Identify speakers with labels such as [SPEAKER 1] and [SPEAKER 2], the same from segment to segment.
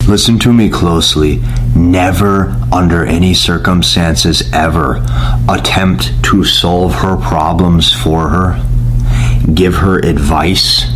[SPEAKER 1] Listen to me closely. Never, under any circumstances ever, attempt to solve her problems for her, give her advice,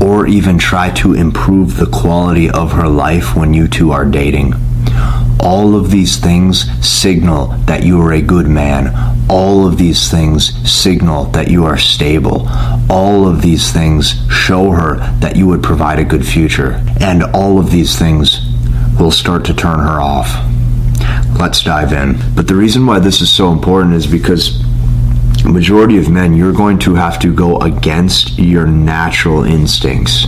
[SPEAKER 1] or even try to improve the quality of her life when you two are dating. All of these things signal that you are a good man. All of these things signal that you are stable. All of these things show her that you would provide a good future. And all of these things will start to turn her off. Let's dive in. But the reason why this is so important is because the majority of men, you're going to have to go against your natural instincts.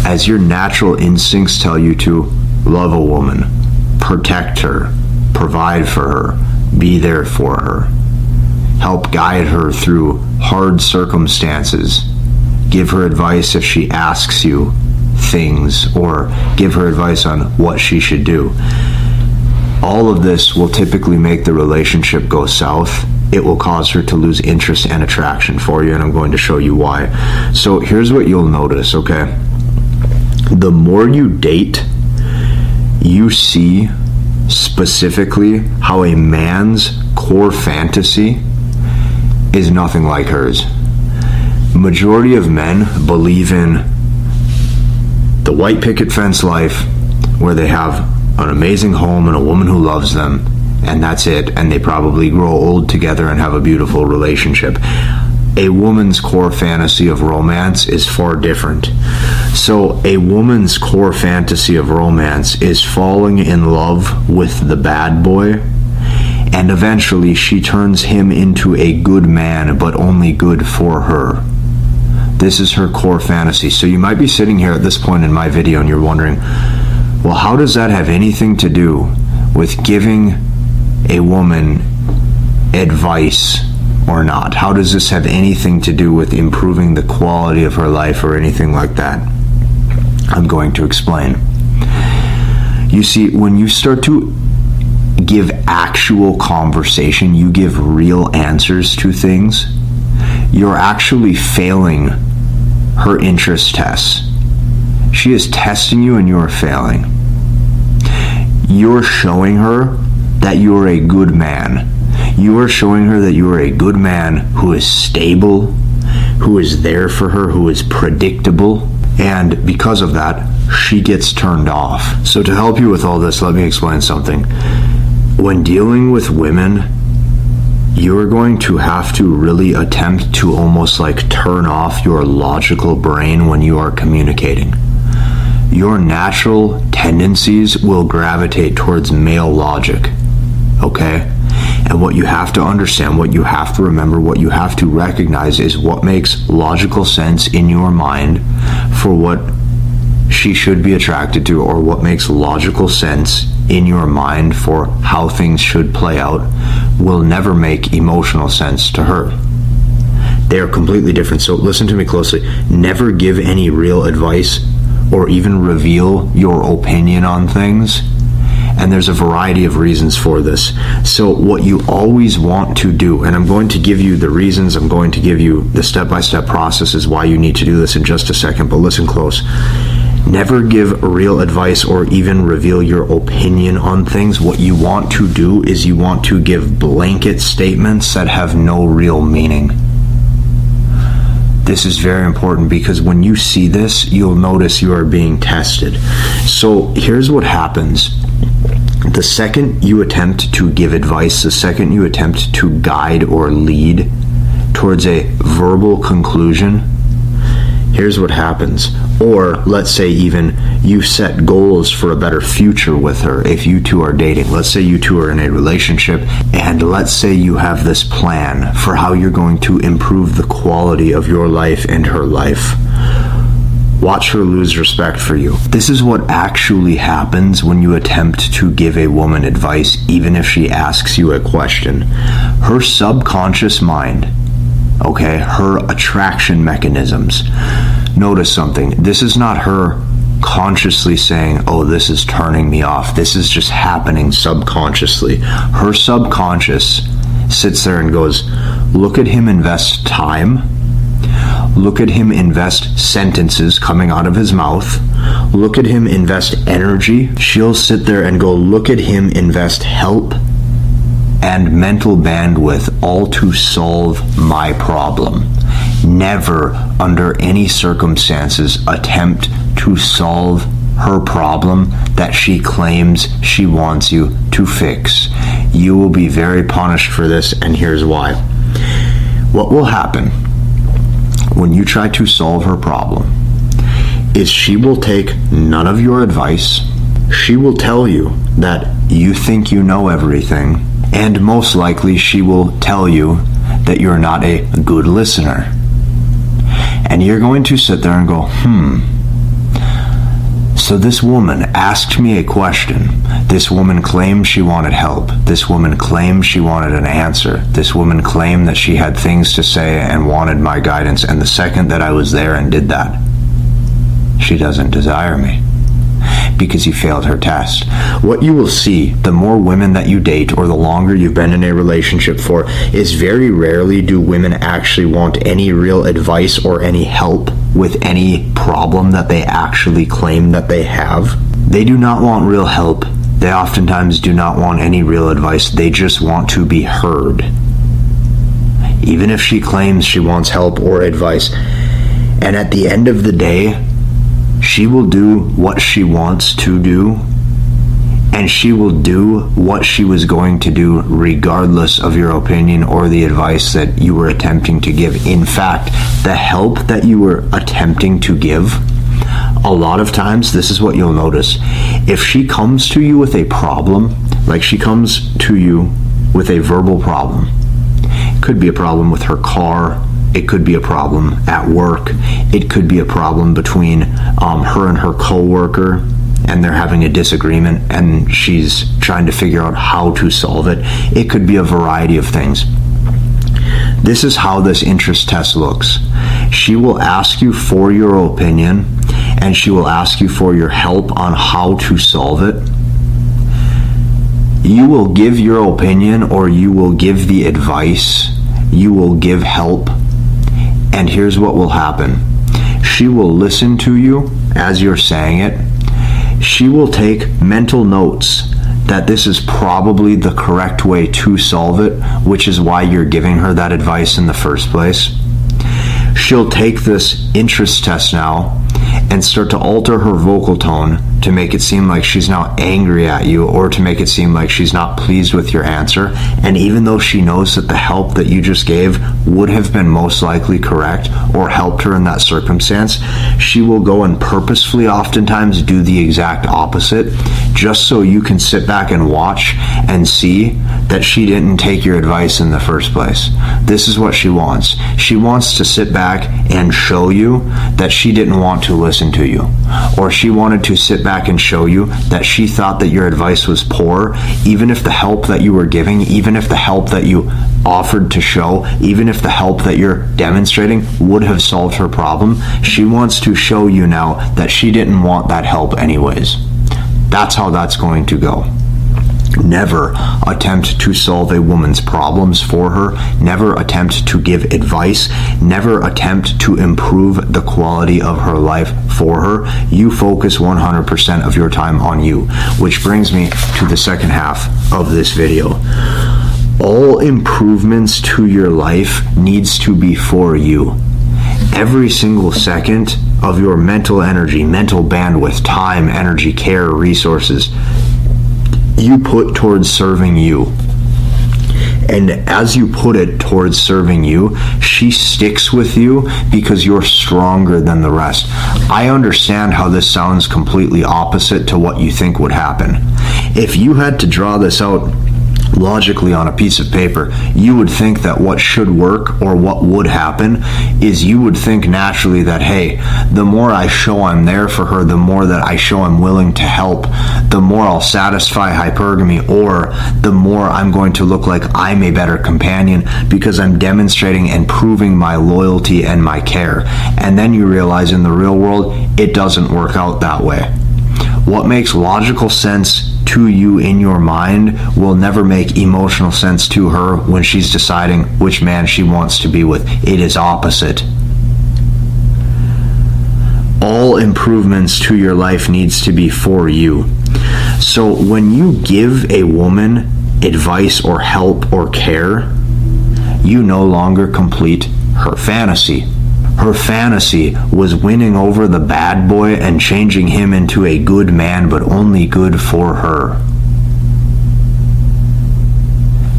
[SPEAKER 1] As your natural instincts tell you to love a woman, protect her, provide for her, be there for her, help guide her through hard circumstances, give her advice if she asks you things, or give her advice on what she should do. All of this will typically make the relationship go south. It will cause her to lose interest and attraction for you, and I'm going to show you why. So here's what you'll notice, okay? The more you date, you see specifically how a man's core fantasy is nothing like hers. Majority of men believe in the white picket fence life, where they have an amazing home and a woman who loves them, and that's it, and they probably grow old together and have a beautiful relationship. A woman's core fantasy of romance is far different. So a woman's core fantasy of romance is falling in love with the bad boy, and eventually she turns him into a good man, but only good for her. This is her core fantasy. So you might be sitting here at this point in my video and you're wondering, well, how does that have anything to do with giving a woman advice or not? How does this have anything to do with improving the quality of her life or anything like that? I'm going to explain. You see, when you start to give actual conversation, you give real answers to things, you're actually failing her interest tests. She is testing you and you're failing. You're showing her that you're a good man. You are showing her that you are a good man who is stable, who is there for her, who is predictable, and because of that, she gets turned off. So to help you with all this, let me explain something. When dealing with women, you're going to have to really attempt to almost like turn off your logical brain when you are communicating. Your natural tendencies will gravitate towards male logic, okay? And what you have to understand, what you have to remember, what you have to recognize is what makes logical sense in your mind for what she should be attracted to, or what makes logical sense in your mind for how things should play out will never make emotional sense to her. They are completely different. So listen to me closely. Never give any real advice or even reveal your opinion on things. And there's a variety of reasons for this. So what you always want to do, and I'm going to give you the reasons, I'm going to give you the step-by-step processes why you need to do this in just a second, but listen close. Never give real advice or even reveal your opinion on things. What you want to do is you want to give blanket statements that have no real meaning. This is very important because when you see this, you'll notice you are being tested. So here's what happens. The second you attempt to give advice, the second you attempt to guide or lead towards a verbal conclusion, here's what happens. Or let's say even you set goals for a better future with her if you two are dating. Let's say you two are in a relationship, and let's say you have this plan for how you're going to improve the quality of your life and her life. Watch her lose respect for you. This is what actually happens when you attempt to give a woman advice, even if she asks you a question. Her subconscious mind, okay, her attraction mechanisms. Notice something. This is not her consciously saying, oh, this is turning me off. This is just happening subconsciously. Her subconscious sits there and goes, look at him invest time. Look at him invest sentences coming out of his mouth. Look at him invest energy. She'll sit there and go, look at him invest help and mental bandwidth, all to solve my problem. Never, under any circumstances, attempt to solve her problem that she claims she wants you to fix. You will be very punished for this, and here's why. What will happen when you try to solve her problem is she will take none of your advice. She will tell you that you think you know everything, and most likely she will tell you that you're not a good listener. And you're going to sit there and go, so this woman asked me a question. This woman claimed she wanted help. This woman claimed she wanted an answer. This woman claimed that she had things to say and wanted my guidance. And the second that I was there and did that, she doesn't desire me because you failed her test. What you will see, the more women that you date or the longer you've been in a relationship for, is very rarely do women actually want any real advice or any help with any problem that they actually claim that they have. They do not want real help. They oftentimes do not want any real advice. They just want to be heard. Even if she claims she wants help or advice. And at the end of the day, she will do what she wants to do, and she will do what she was going to do regardless of your opinion or the advice that you were attempting to give. In fact, the help that you were attempting to give, a lot of times, this is what you'll notice. If she comes to you with a problem, like she comes to you with a verbal problem, it could be a problem with her car, it could be a problem at work, it could be a problem between her and her coworker, and they're having a disagreement and she's trying to figure out how to solve it. It could be a variety of things. This is how this interest test looks. She will ask you for your opinion, and she will ask you for your help on how to solve it. You will give your opinion, or you will give the advice. You will give help. And here's what will happen. She will listen to you as you're saying it. She will take mental notes that this is probably the correct way to solve it, which is why you're giving her that advice in the first place. She'll take this interest test now and start to alter her vocal tone to make it seem like she's now angry at you, or to make it seem like she's not pleased with your answer. And even though she knows that the help that you just gave would have been most likely correct or helped her in that circumstance, she will go and purposefully oftentimes do the exact opposite, just so you can sit back and watch and see that she didn't take your advice in the first place. This is what she wants. She wants to sit back and show you that she didn't want to listen to you, or she wanted to sit back and show you that she thought that your advice was poor, even if the help that you were giving, even if the help that you offered to show, even if the help that you're demonstrating would have solved her problem. She wants to show you now that she didn't want that help anyways. That's how that's going to go. Never attempt to solve a woman's problems for her. Never attempt to give advice. Never attempt to improve the quality of her life for her. You focus 100% of your time on you. Which brings me to the second half of this video. All improvements to your life needs to be for you. Every single second of your mental energy, mental bandwidth, time, energy, care, resources, you put towards serving you. And as you put it towards serving you, she sticks with you because you're stronger than the rest. I understand how this sounds completely opposite to what you think would happen. If you had to draw this out logically on a piece of paper, you would think that what should work, or what would happen, is you would think naturally that, hey, the more I show I'm there for her, the more that I show I'm willing to help, the more I'll satisfy hypergamy, or the more I'm going to look like I'm a better companion because I'm demonstrating and proving my loyalty and my care. And then you realize in the real world, it doesn't work out that way. What makes logical sense to you in your mind will never make emotional sense to her when she's deciding which man she wants to be with. It is opposite. All improvements to your life needs to be for you. So when you give a woman advice or help or care, you no longer complete her fantasy. Her fantasy was winning over the bad boy and changing him into a good man, but only good for her.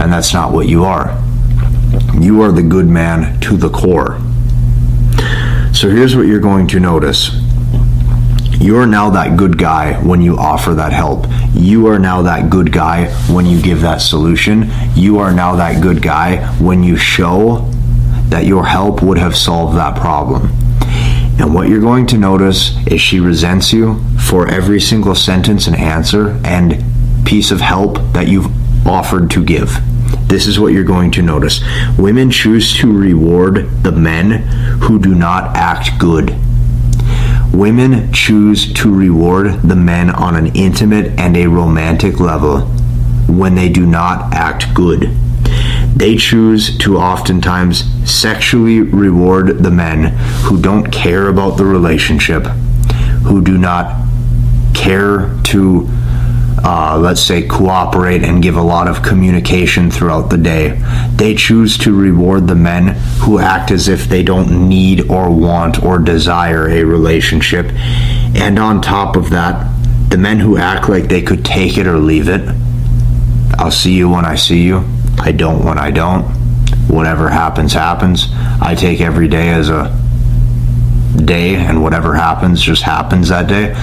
[SPEAKER 1] And that's not what you are. You are the good man to the core. So here's what you're going to notice. You are now that good guy when you offer that help. You are now that good guy when you give that solution. You are now that good guy when you show that your help would have solved that problem. And what you're going to notice is she resents you for every single sentence and answer and piece of help that you've offered to give. This is what you're going to notice. Women choose to reward the men who do not act good. Women choose to reward the men on an intimate and a romantic level when they do not act good. They choose to oftentimes sexually reward the men who don't care about the relationship, who do not care to let's say, cooperate and give a lot of communication throughout the day. They choose to reward the men who act as if they don't need or want or desire a relationship. And on top of that, the men who act like they could take it or leave it. I'll see you when I see you. I don't when I don't. Whatever happens, happens. I take every day as a day, and whatever happens just happens that day.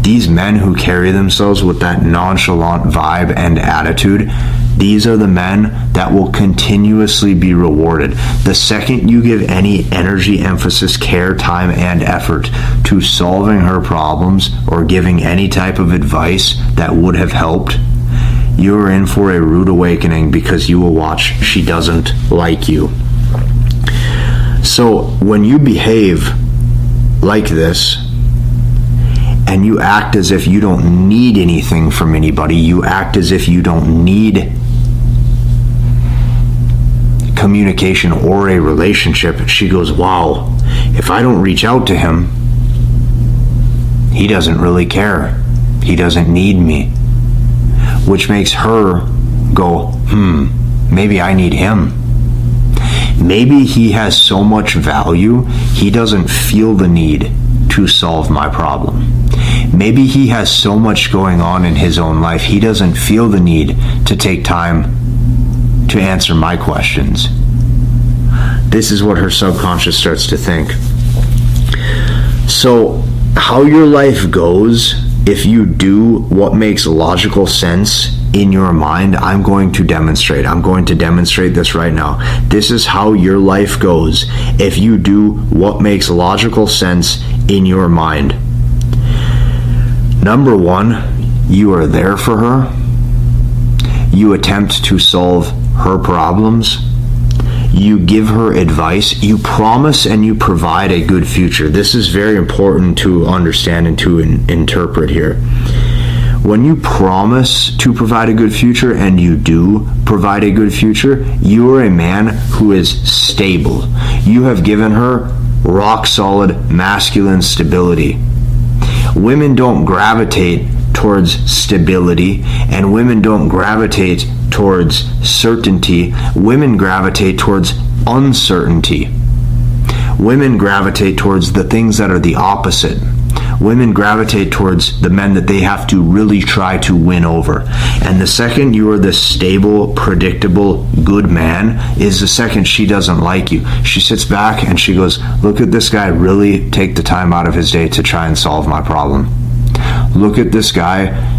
[SPEAKER 1] These men who carry themselves with that nonchalant vibe and attitude, these are the men that will continuously be rewarded. The second you give any energy, emphasis, care, time, and effort to solving her problems or giving any type of advice that would have helped, you're in for a rude awakening, because you will watch she doesn't like you. So when you behave like this, and you act as if you don't need anything from anybody, you act as if you don't need communication or a relationship, she goes, wow, if I don't reach out to him, he doesn't really care. He doesn't need me. Which makes her go, maybe I need him. Maybe he has so much value, he doesn't feel the need to solve my problem. Maybe he has so much going on in his own life, he doesn't feel the need to take time to answer my questions. This is what her subconscious starts to think. So, how your life goes, if you do what makes logical sense in your mind, I'm going to demonstrate. I'm going to demonstrate this right now. This is how your life goes if you do what makes logical sense in your mind. Number one, you are there for her. You attempt to solve her problems. You give her advice. You promise and you provide a good future. This is very important to understand and to interpret here. When you promise to provide a good future and you do provide a good future, you are a man who is stable. You have given her rock solid masculine stability. Women don't gravitate towards stability, and women don't gravitate towards certainty. Women gravitate towards uncertainty. Women gravitate towards the things that are the opposite. Women gravitate towards the men that they have to really try to win over. And the second you are this stable, predictable, good man is the second she doesn't like you. She sits back and she goes, look at this guy really take the time out of his day to try and solve my problem. Look at this guy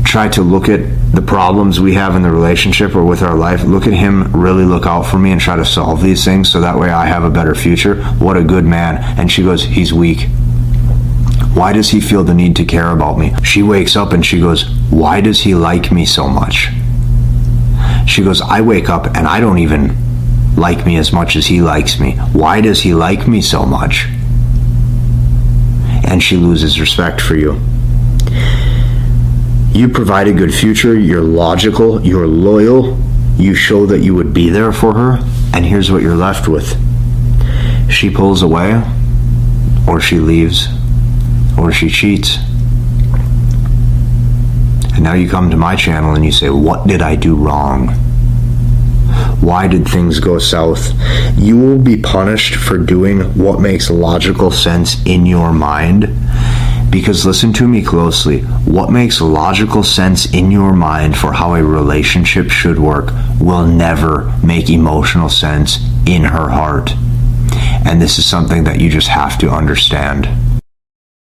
[SPEAKER 1] try to look at the problems we have in the relationship or with our life. Look at him really look out for me and try to solve these things so that way I have a better future. What a good man. And she goes, he's weak. Why does he feel the need to care about me? She wakes up and she goes, why does he like me so much? She goes, I wake up and I don't even like me as much as he likes me. Why does he like me so much? And she loses respect for you. You provide a good future, you're logical, you're loyal, you show that you would be there for her, and here's what you're left with. She pulls away, or she leaves. or she cheats. And now you come to my channel and you say, what did I do wrong? Why did things go south? You will be punished for doing what makes logical sense in your mind. Because listen to me closely, what makes logical sense in your mind for how a relationship should work will never make emotional sense in her heart. And this is something that you just have to understand.